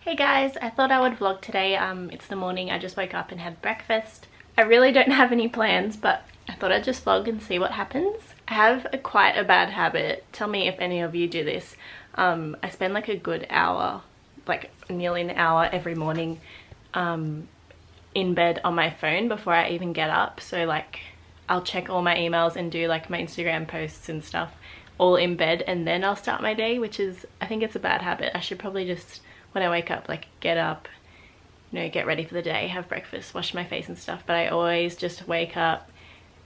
Hey guys, I thought I would vlog today. It's the morning, I just woke up and had breakfast. I really don't have any plans, but I thought I'd just vlog and see what happens. I have quite a bad habit. Tell me if any of you do this. I spend like a good hour, like nearly an hour every morning in bed on my phone before I even get up. So like I'll check all my emails and do like my Instagram posts and stuff all in bed, and then I'll start my day, which is, I think it's a bad habit. I should probably just, when I wake up, like get up, you know, get ready for the day, have breakfast, wash my face and stuff, but I always just wake up,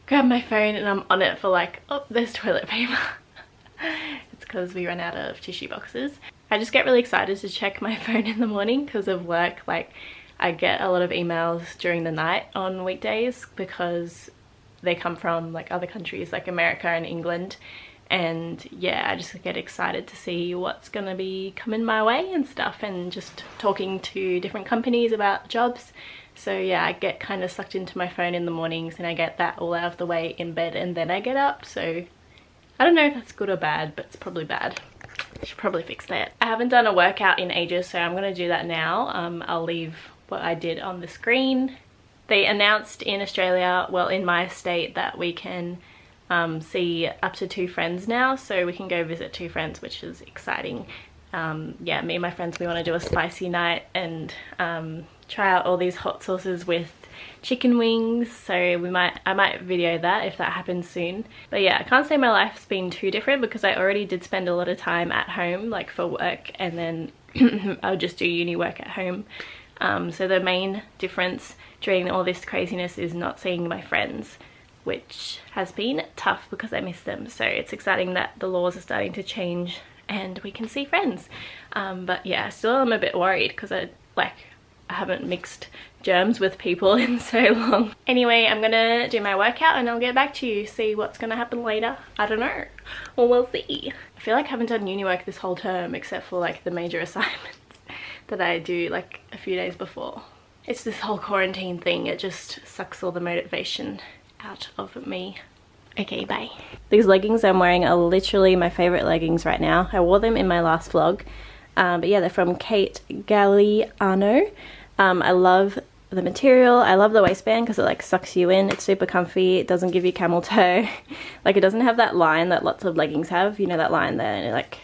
grab my phone, and I'm on it for like, oh, there's toilet paper. It's because we run out of tissue boxes. I just get really excited to check my phone in the morning because of work. Like I get a lot of emails during the night on weekdays because they come from like other countries like America and England. And yeah, I just get excited to see what's gonna be coming my way and stuff, and just talking to different companies about jobs. So yeah, I get kind of sucked into my phone in the mornings and I get that all out of the way in bed, and then I get up. So I don't know if that's good or bad, but it's probably bad. I should probably fix that. I haven't done a workout in ages, so I'm gonna do that now. I'll leave what I did on the screen. They announced in Australia, well in my state, that we can see up to 2 friends now, so we can go visit 2 friends, which is exciting. Yeah, me and my friends, we want to do a spicy night and try out all these hot sauces with chicken wings, so I might video that if that happens soon. But yeah, I can't say my life's been too different because I already did spend a lot of time at home, like for work, and then I would just do uni work at home. So the main difference during all this craziness is not seeing my friends, which has been tough because I miss them. So it's exciting that the laws are starting to change and we can see friends. But yeah, still I'm a bit worried because I haven't mixed germs with people in so long. Anyway, I'm gonna do my workout and I'll get back to you, see what's gonna happen later. I don't know. Well, we'll see. I feel like I haven't done uni work this whole term except for like the major assignments that I do like a few days before. It's this whole quarantine thing, it just sucks all the motivation out of me. Okay, bye. These leggings I'm wearing are literally my favorite leggings right now. I wore them in my last vlog, but yeah, they're from Kate Galliano. I love the material. I love the waistband because it like sucks you in. It's super comfy. It doesn't give you camel toe. Like it doesn't have that line that lots of leggings have, you know, that line there, and it like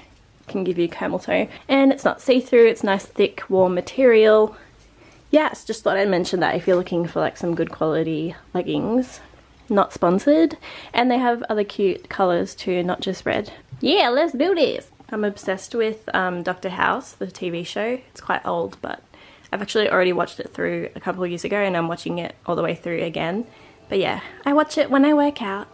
can give you camel toe. And it's not see-through. It's nice thick warm material. Yes, just thought I'd mention that if you're looking for like some good quality leggings. Not sponsored. And they have other cute colors too, not just red. Yeah, let's do this. I'm obsessed with Dr. House, the TV show. It's quite old, but I've actually already watched it through a couple of years ago and I'm watching it all the way through again. But yeah, I watch it when I work out.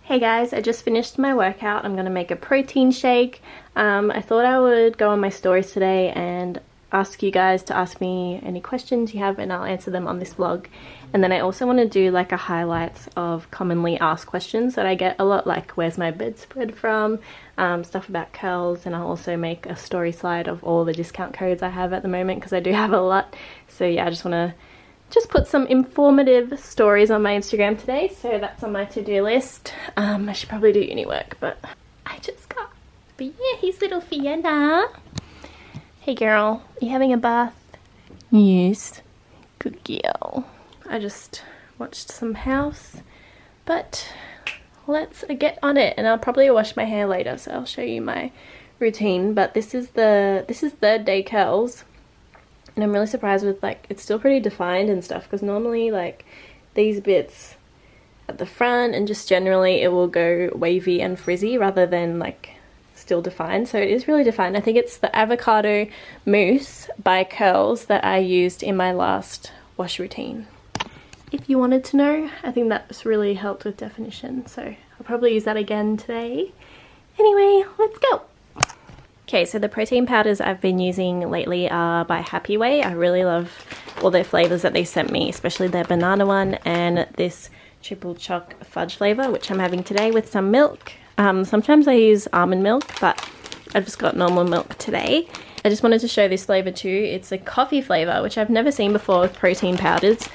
Hey guys, I just finished my workout. I'm gonna make a protein shake. I thought I would go on my stories today and ask you guys to ask me any questions you have and I'll answer them on this vlog. And then I also want to do like a highlights of commonly asked questions that I get a lot, like where's my bedspread from, stuff about curls, and I'll also make a story slide of all the discount codes I have at the moment because I do have a lot. So yeah, I just want to put some informative stories on my Instagram today, so that's on my to-do list. I should probably do uni work, but I just got. But yeah, here's little Fiona. Hey girl, are you having a bath? Yes. Good girl. I just watched some House, but let's get on it, and I'll probably wash my hair later, so I'll show you my routine. But this is third day curls. And I'm really surprised with like, it's still pretty defined and stuff, because normally like these bits at the front and just generally it will go wavy and frizzy rather than like still defined. So it is really defined. I think it's the avocado mousse by Curls that I used in my last wash routine. If you wanted to know, I think that's really helped with definition. So I'll probably use that again today. Anyway, let's go. Okay, so the protein powders I've been using lately are by Happy Way. I really love all their flavors that they sent me, especially their banana one and this triple choc fudge flavor, which I'm having today with some milk. Sometimes I use almond milk, but I've just got normal milk today. I just wanted to show this flavor too. It's a coffee flavor, which I've never seen before with protein powders.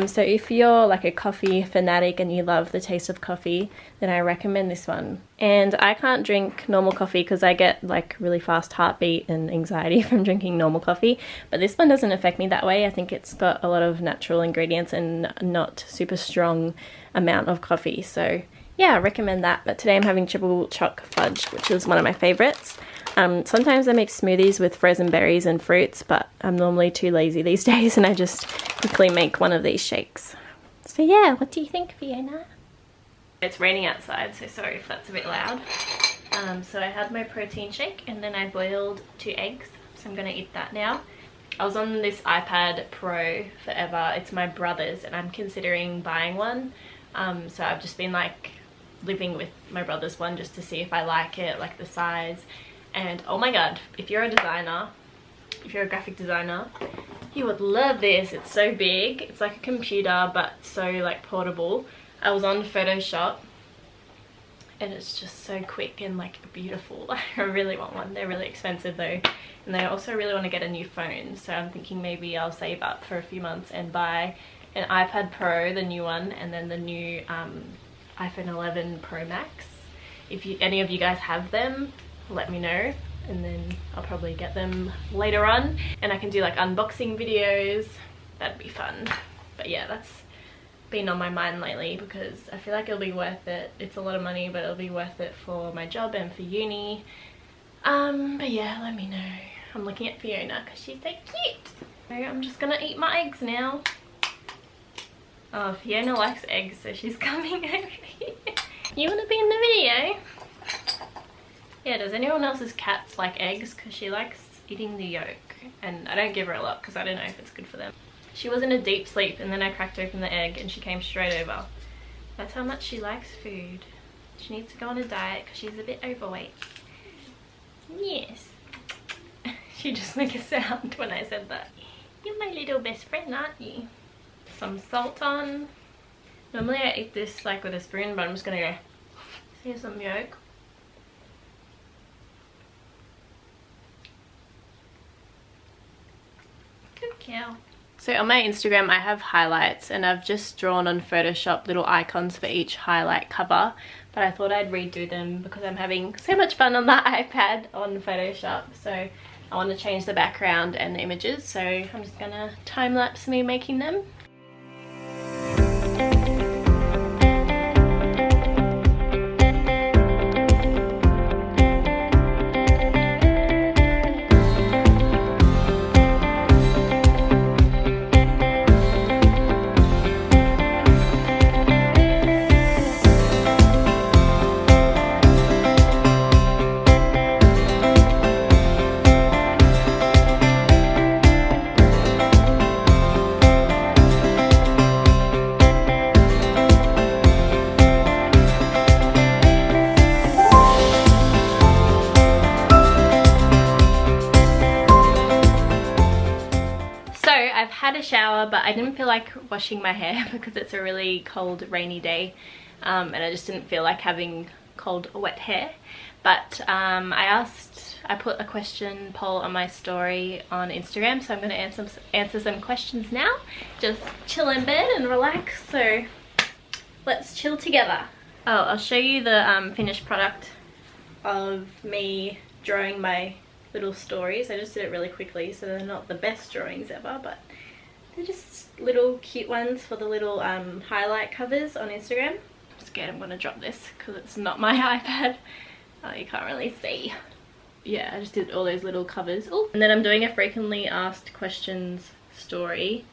So if you're like a coffee fanatic and you love the taste of coffee, then I recommend this one. And I can't drink normal coffee because I get like really fast heartbeat and anxiety from drinking normal coffee. But this one doesn't affect me that way. I think it's got a lot of natural ingredients and not super strong amount of coffee. So yeah, I recommend that. But today I'm having triple choc fudge, which is one of my favorites. Sometimes I make smoothies with frozen berries and fruits, but I'm normally too lazy these days and I just quickly make one of these shakes. So yeah, what do you think, Fiona? It's raining outside, so sorry if that's a bit loud. So I had my protein shake and then I boiled 2 eggs, so I'm gonna eat that now. I was on this iPad Pro forever. It's my brother's and I'm considering buying one. So I've just been like living with my brother's one just to see if I like it, like the size. And oh my god, if you're a designer, if you're a graphic designer, you would love this. It's so big. It's like a computer, but so like portable. I was on Photoshop and it's just so quick and like beautiful. I really want one. They're really expensive though. And I also really want to get a new phone. So I'm thinking maybe I'll save up for a few months and buy an iPad Pro, the new one, and then the new iPhone 11 Pro Max. If any of you guys have them, let me know and then I'll probably get them later on and I can do like unboxing videos. That'd be fun. But yeah, that's been on my mind lately because I feel like it'll be worth it. It's a lot of money, but it'll be worth it for my job and for uni. But yeah, let me know. I'm looking at Fiona because she's so cute. So I'm just gonna eat my eggs now. Oh, Fiona likes eggs, so she's coming over here. You wanna be in the video? Yeah, does anyone else's cats like eggs? Because she likes eating the yolk. And I don't give her a lot because I don't know if it's good for them. She was in a deep sleep and then I cracked open the egg and she came straight over. That's how much she likes food. She needs to go on a diet because she's a bit overweight. Yes. She just made a sound when I said that. You're my little best friend, aren't you? Some salt on. Normally I eat this like with a spoon, but I'm just gonna go. Here's some yolk. Good cow. So on my Instagram I have highlights and I've just drawn on Photoshop little icons for each highlight cover, but I thought I'd redo them because I'm having so much fun on the iPad on Photoshop. So I want to change the background and the images, so I'm just gonna time lapse me making them. Had a shower, but I didn't feel like washing my hair because it's a really cold rainy day, and I just didn't feel like having cold wet hair. But I put a question poll on my story on Instagram, so I'm going to answer some questions now. Just chill in bed and relax, so let's chill together. Oh, I'll show you the finished product of me drawing my little stories. I just did it really quickly, so they're not the best drawings ever, but they're just little cute ones for the little highlight covers on Instagram. I'm scared I'm gonna drop this because it's not my iPad. Oh, you can't really see. Yeah, I just did all those little covers. Ooh. And then I'm doing a frequently asked questions story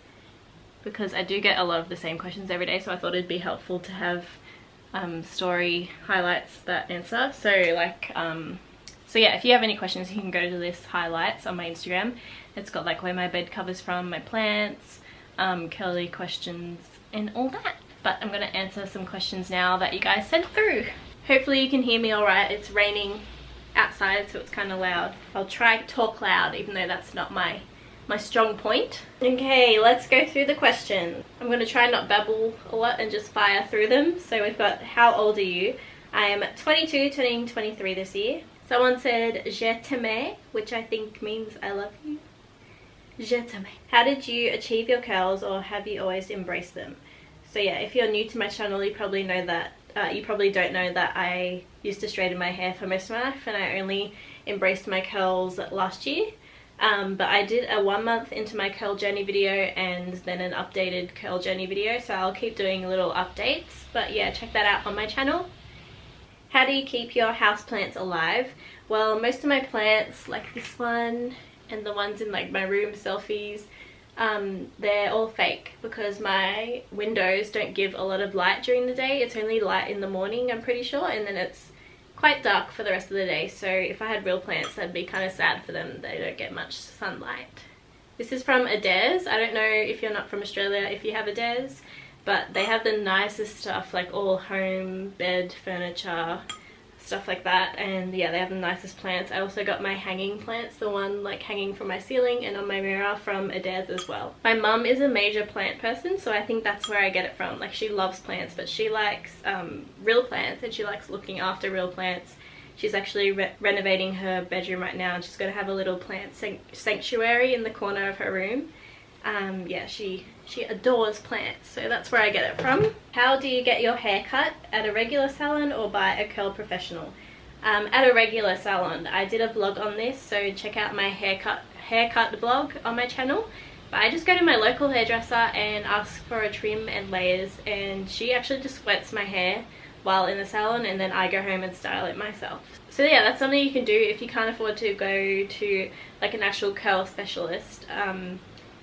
because I do get a lot of the same questions every day, so I thought it'd be helpful to have story highlights that answer. So like so yeah, if you have any questions you can go to this highlights on my Instagram. It's got like where my bed cover's from, my plants, curly questions and all that. But I'm gonna answer some questions now that you guys sent through. Hopefully you can hear me alright. It's raining outside, so it's kind of loud. I'll try to talk loud, even though that's not my strong point. Okay, let's go through the questions. I'm going to try not babble a lot and just fire through them. So we've got, how old are you? I am 22, turning 23 this year. Someone said, je t'aime, which I think means I love you. Je t'aime. How did you achieve your curls, or have you always embraced them? So yeah, if you're new to my channel, you probably know that, you probably don't know that I used to straighten my hair for most of my life, and I only embraced my curls last year. But I did a 1 month into my curl journey video and then an updated curl journey video, so I'll keep doing little updates. But yeah, check that out on my channel. How do you keep your houseplants alive? Well, most of my plants, like this one and the ones in like my room selfies, they're all fake because my windows don't give a lot of light during the day. It's only light in the morning, I'm pretty sure, and then it's quite dark for the rest of the day. So if I had real plants, I'd be kind of sad for them. They don't get much sunlight. This is from Adairs. I don't know if you're not from Australia if you have Adairs, but they have the nicest stuff, like all home bed furniture, stuff like that. And yeah, they have the nicest plants. I also got my hanging plants, the one like hanging from my ceiling and on my mirror, from Adairs as well. My mum is a major plant person, so I think that's where I get it from. Like, she loves plants, but she likes real plants, and she likes looking after real plants. She's actually renovating her bedroom right now, and she's going to have a little plant sanctuary in the corner of her room. Yeah, she adores plants, so that's where I get it from. How do you get your hair cut? At a regular salon or by a curl professional? At a regular salon. I did a vlog on this, so check out my haircut vlog on my channel. But I just go to my local hairdresser and ask for a trim and layers, and she actually just wets my hair while in the salon, and then I go home and style it myself. So yeah, that's something you can do if you can't afford to go to like an actual curl specialist.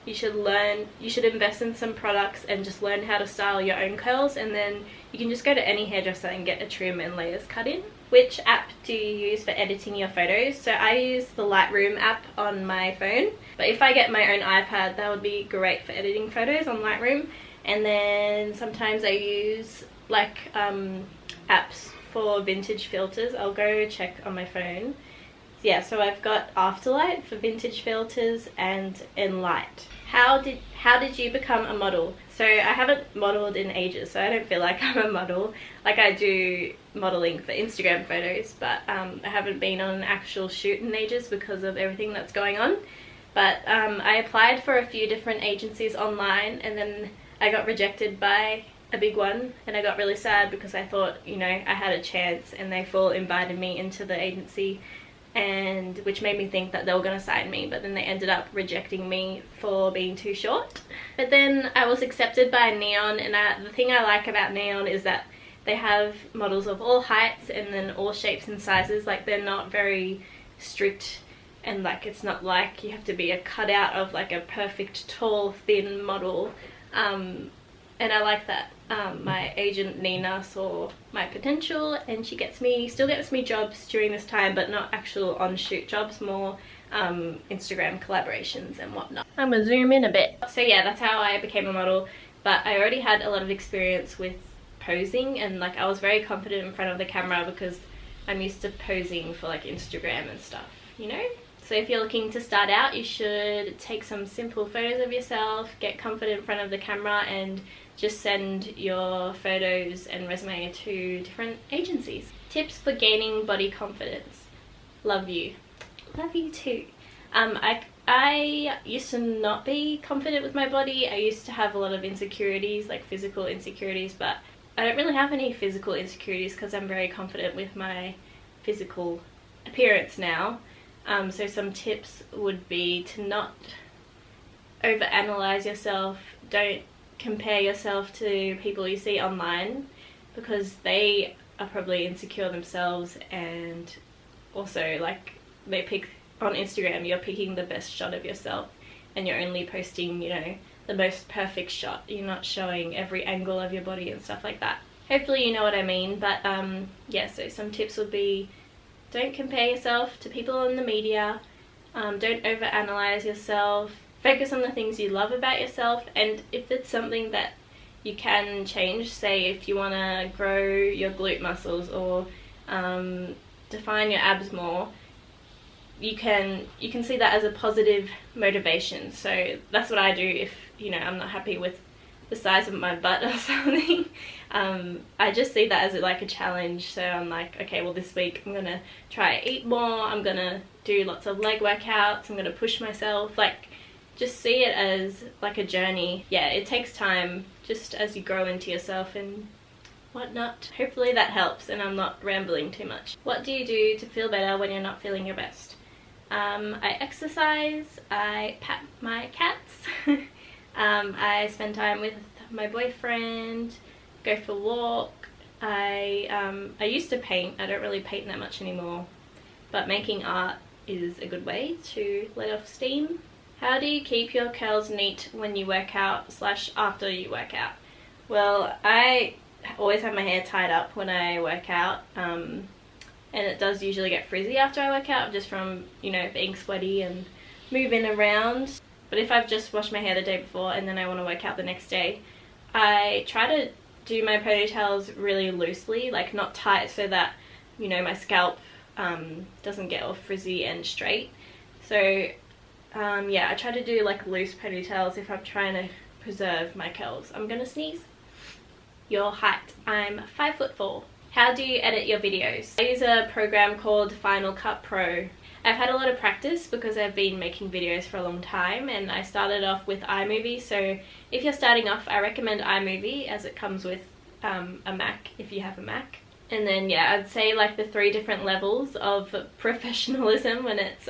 You should invest in some products and just learn how to style your own curls, and then you can just go to any hairdresser and get a trim and layers cut in. Which app do you use for editing your photos? So I use the Lightroom app on my phone, but if I get my own iPad, that would be great for editing photos on Lightroom. And then sometimes I use like apps for vintage filters. I'll go check on my phone. Yeah, so I've got Afterlight for vintage filters and Enlight. How did you become a model? So I haven't modeled in ages, so I don't feel like I'm a model. Like, I do modeling for Instagram photos, but I haven't been on an actual shoot in ages because of everything that's going on. But I applied for a few different agencies online, and then I got rejected by a big one, and I got really sad because I thought, you know, I had a chance, and they full invited me into the agency, and which made me think that they were going to sign me, but then they ended up rejecting me for being too short. But then I was accepted by Neon, and the thing I like about Neon is that they have models of all heights and then all shapes and sizes. Like, they're not very strict, and like, it's not like you have to be a cutout of like a perfect tall thin model. And I like that. My agent Nina saw my potential, and she still gets me jobs during this time, but not actual on-shoot jobs, more Instagram collaborations and whatnot. I'm gonna zoom in a bit. So yeah, that's how I became a model, but I already had a lot of experience with posing, and like, I was very confident in front of the camera because I'm used to posing for like Instagram and stuff, you know? So if you're looking to start out, you should take some simple photos of yourself, get confident in front of the camera, and just send your photos and resume to different agencies. Tips for gaining body confidence. Love you. Love you too. I used to not be confident with my body. I used to have a lot of insecurities, like physical insecurities, but I don't really have any physical insecurities because I'm very confident with my physical appearance now. So some tips would be to not overanalyze yourself. Don't compare yourself to people you see online, because they are probably insecure themselves, and also like, they pick on Instagram, you're picking the best shot of yourself and you're only posting, you know, the most perfect shot. You're not showing every angle of your body and stuff like that. Hopefully you know what I mean. But yeah, so some tips would be, don't compare yourself to people in the media, don't overanalyze yourself, focus on the things you love about yourself, and if it's something that you can change, say if you want to grow your glute muscles, or define your abs more, you can see that as a positive motivation. So that's what I do if, you know, I'm not happy with the size of my butt or something. I just see that as like a challenge. So I'm like, okay, well this week I'm gonna try to eat more, I'm gonna do lots of leg workouts, I'm gonna push myself, like just see it as like a journey. Yeah, it takes time just as you grow into yourself and whatnot. Hopefully that helps and I'm not rambling too much. What do you do to feel better when you're not feeling your best? I exercise, I pat my cats, I spend time with my boyfriend, go for a walk. I used to paint. I don't really paint that much anymore, but making art is a good way to let off steam. How do you keep your curls neat when you work out / after you work out? Well, I always have my hair tied up when I work out, and it does usually get frizzy after I work out just from, you know, being sweaty and moving around. But if I've just washed my hair the day before and then I want to work out the next day, I try to do my ponytails really loosely, like not tight, so that, you know, my scalp doesn't get all frizzy and straight. So yeah, I try to do like loose ponytails if I'm trying to preserve my curls. I'm gonna sneeze. Your height. I'm 5'4". How do you edit your videos? I use a program called Final Cut Pro. I've had a lot of practice because I've been making videos for a long time, and I started off with iMovie. So if you're starting off, I recommend iMovie as it comes with a Mac if you have a Mac. And then yeah, I'd say like the 3 different levels of professionalism when it's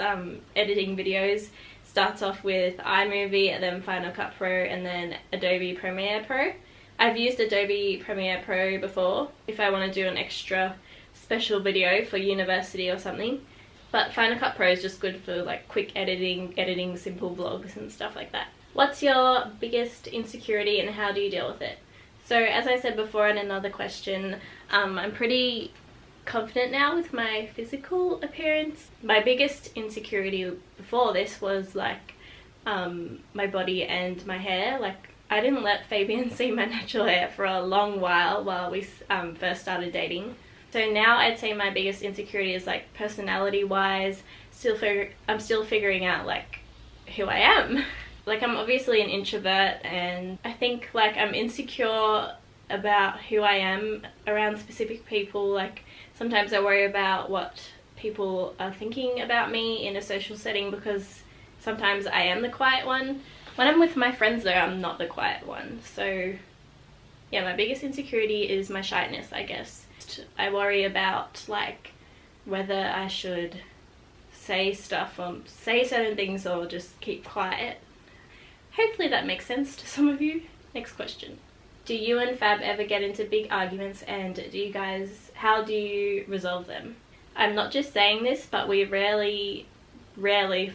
editing videos starts off with iMovie, and then Final Cut Pro, and then Adobe Premiere Pro. I've used Adobe Premiere Pro before if I want to do an extra special video for university or something, but Final Cut Pro is just good for like quick editing simple vlogs and stuff like that. What's your biggest insecurity and how do you deal with it? So as I said before in another question, I'm pretty confident now with my physical appearance. My biggest insecurity before this was like my body and my hair. Like, I didn't let Fabian see my natural hair for a long while we first started dating. So now I'd say my biggest insecurity is like personality wise. I'm still figuring out like who I am. Like, I'm obviously an introvert, and I think like I'm insecure about who I am around specific people. Like, sometimes I worry about what people are thinking about me in a social setting, because sometimes I am the quiet one. When I'm with my friends though, I'm not the quiet one. So yeah, my biggest insecurity is my shyness, I guess. I worry about like whether I should say stuff or say certain things or just keep quiet. Hopefully that makes sense to some of you. Next question. Do you and Fab ever get into big arguments, and how do you resolve them? I'm not just saying this, but we rarely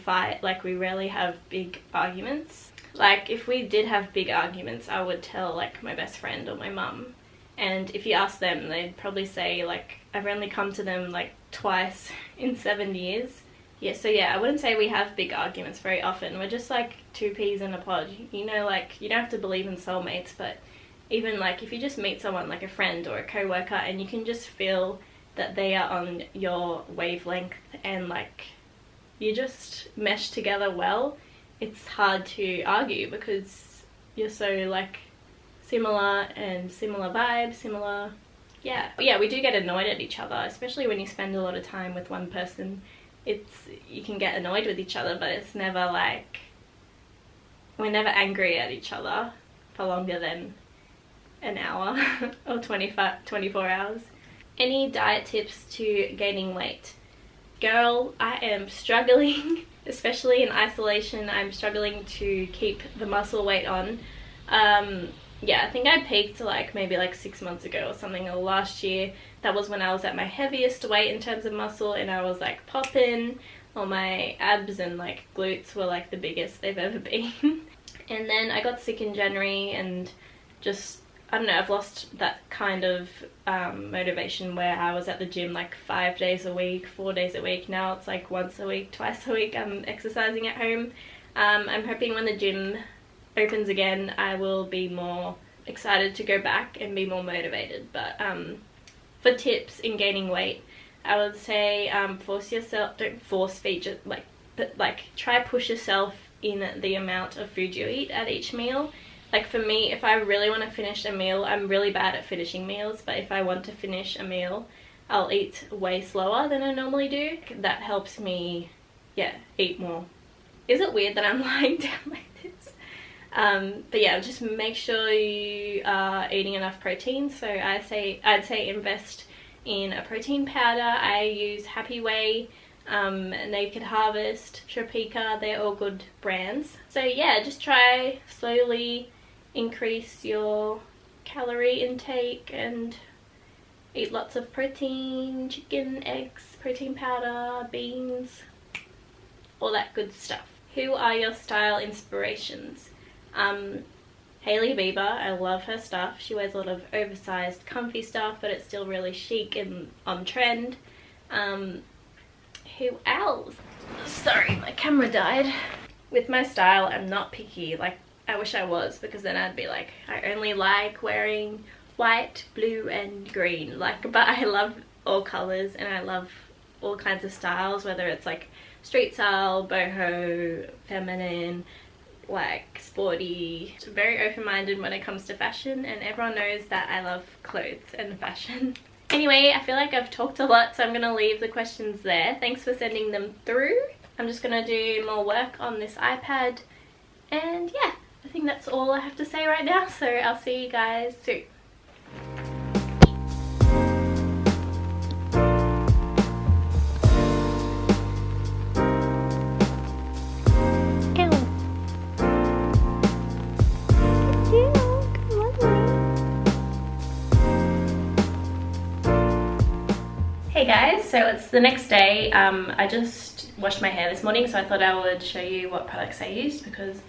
fight. Like, we rarely have big arguments. Like, if we did have big arguments, I would tell like my best friend or my mum, and if you ask them, they'd probably say like I've only come to them like twice in 7 years. Yeah, so yeah, I wouldn't say we have big arguments very often. We're just like 2 peas in a pod, you know. Like, you don't have to believe in soulmates, but even like if you just meet someone like a friend or a co-worker and you can just feel that they are on your wavelength and like you just mesh together well, it's hard to argue because you're so like similar and similar vibes, similar, yeah, we do get annoyed at each other, especially when you spend a lot of time with one person. You can get annoyed with each other, but it's never like, we're never angry at each other for longer than an hour or 24 hours. Any diet tips to gaining weight? Girl, I am struggling, especially in isolation. I'm struggling to keep the muscle weight on. Yeah, I think I peaked like maybe like 6 months ago or something, or last year. That was when I was at my heaviest weight in terms of muscle, and I was like popping. All my abs and like glutes were like the biggest they've ever been. And then I got sick in January, and just, I don't know, I've lost that kind of motivation where I was at the gym like 5 days a week, 4 days a week. Now it's like once a week, twice a week I'm exercising at home. I'm hoping when the gym opens again I will be more excited to go back and be more motivated. But for tips in gaining weight, I would say force yourself, don't force feed it, but like try push yourself in the amount of food you eat at each meal. Like for me, if I really want to finish a meal, I'm really bad at finishing meals, but if I want to finish a meal, I'll eat way slower than I normally do. That helps me, yeah, eat more. Is it weird that I'm lying down like this? But yeah, just make sure you are eating enough protein. So I'd say invest in a protein powder. I use Happy Whey, Naked Harvest, Tropica, they're all good brands. So yeah, just try slowly increase your calorie intake and eat lots of protein, chicken, eggs, protein powder, beans, all that good stuff. Who are your style inspirations? Hailey Bieber, I love her stuff. She wears a lot of oversized comfy stuff, but it's still really chic and on trend. Who else? Sorry, my camera died. With my style, I'm not picky. Like, I wish I was, because then I'd be like, I only like wearing white, blue and green. Like, but I love all colors and I love all kinds of styles, whether it's like street style, boho, feminine, like sporty. It's very open-minded when it comes to fashion, and everyone knows that I love clothes and fashion. Anyway, I feel like I've talked a lot, so I'm gonna leave the questions there. Thanks for sending them through. I'm just gonna do more work on this iPad, and yeah, I think that's all I have to say right now, so I'll see you guys soon. Hey guys, so it's the next day. I just washed my hair this morning, so I thought I would show you what products I used because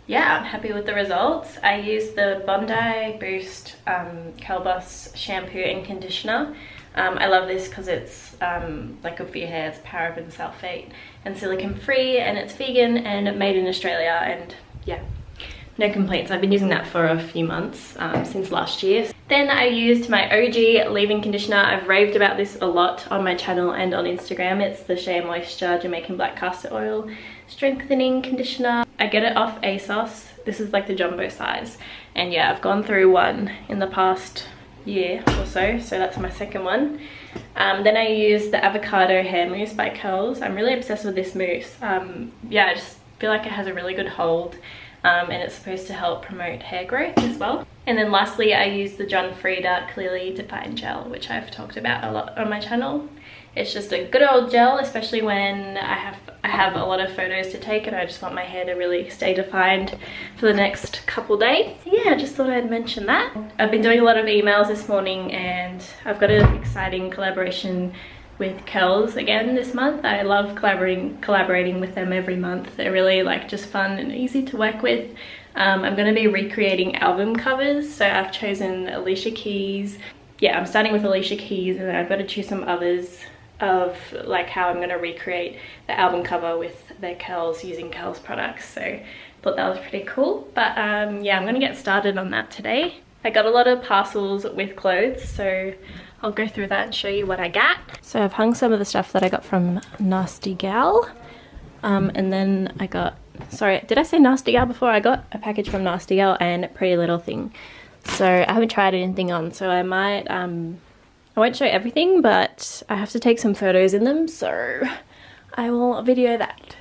yeah, I'm happy with the results. I used the Bondi Boost Curl Boss shampoo and conditioner. I love this because it's like good for your hair. It's paraben sulfate and silicone free, and it's vegan and made in Australia, and yeah, no complaints. I've been using that for a few months, since last year. Then I used my OG leave-in conditioner. I've raved about this a lot on my channel and on Instagram. It's the Shea Moisture Jamaican Black Castor Oil Strengthening Conditioner. I get it off ASOS. This is like the jumbo size. And yeah, I've gone through one in the past year or so that's my second one. Then I used the Avocado Hair Mousse by Curls. I'm really obsessed with this mousse. Yeah, I just feel like it has a really good hold. And it's supposed to help promote hair growth as well. And then lastly, I used the John Frieda Clearly Defined Gel, which I've talked about a lot on my channel. It's just a good old gel, especially when I have a lot of photos to take and I just want my hair to really stay defined for the next couple days. Yeah, I just thought I'd mention that. I've been doing a lot of emails this morning, and I've got an exciting collaboration with Curls again this month. I love collaborating with them every month. They're really like just fun and easy to work with. I'm going to be recreating album covers, so I've chosen Alicia Keys. Yeah, I'm starting with Alicia Keys, and then I've got to choose some others of like how I'm going to recreate the album cover with their Curls, using Curls products. So I thought that was pretty cool. But yeah, I'm going to get started on that today. I got a lot of parcels with clothes, so I'll go through that and show you what I got. So I've hung some of the stuff that I got from Nasty Gal. And then I got, sorry, did I say Nasty Gal before? I got a package from Nasty Gal and Pretty Little Thing. So I haven't tried anything on, so I might, I won't show everything, but I have to take some photos in them, so I will video that.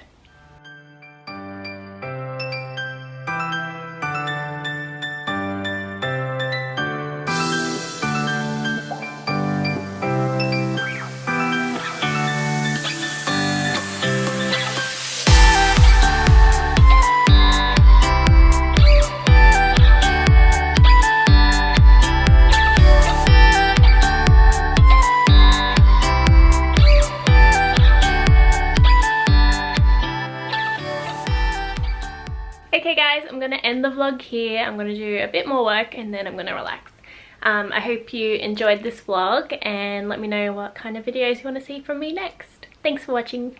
Okay guys, I'm going to end the vlog here. I'm going to do a bit more work and then I'm going to relax. I hope you enjoyed this vlog, and let me know what kind of videos you want to see from me next. Thanks for watching.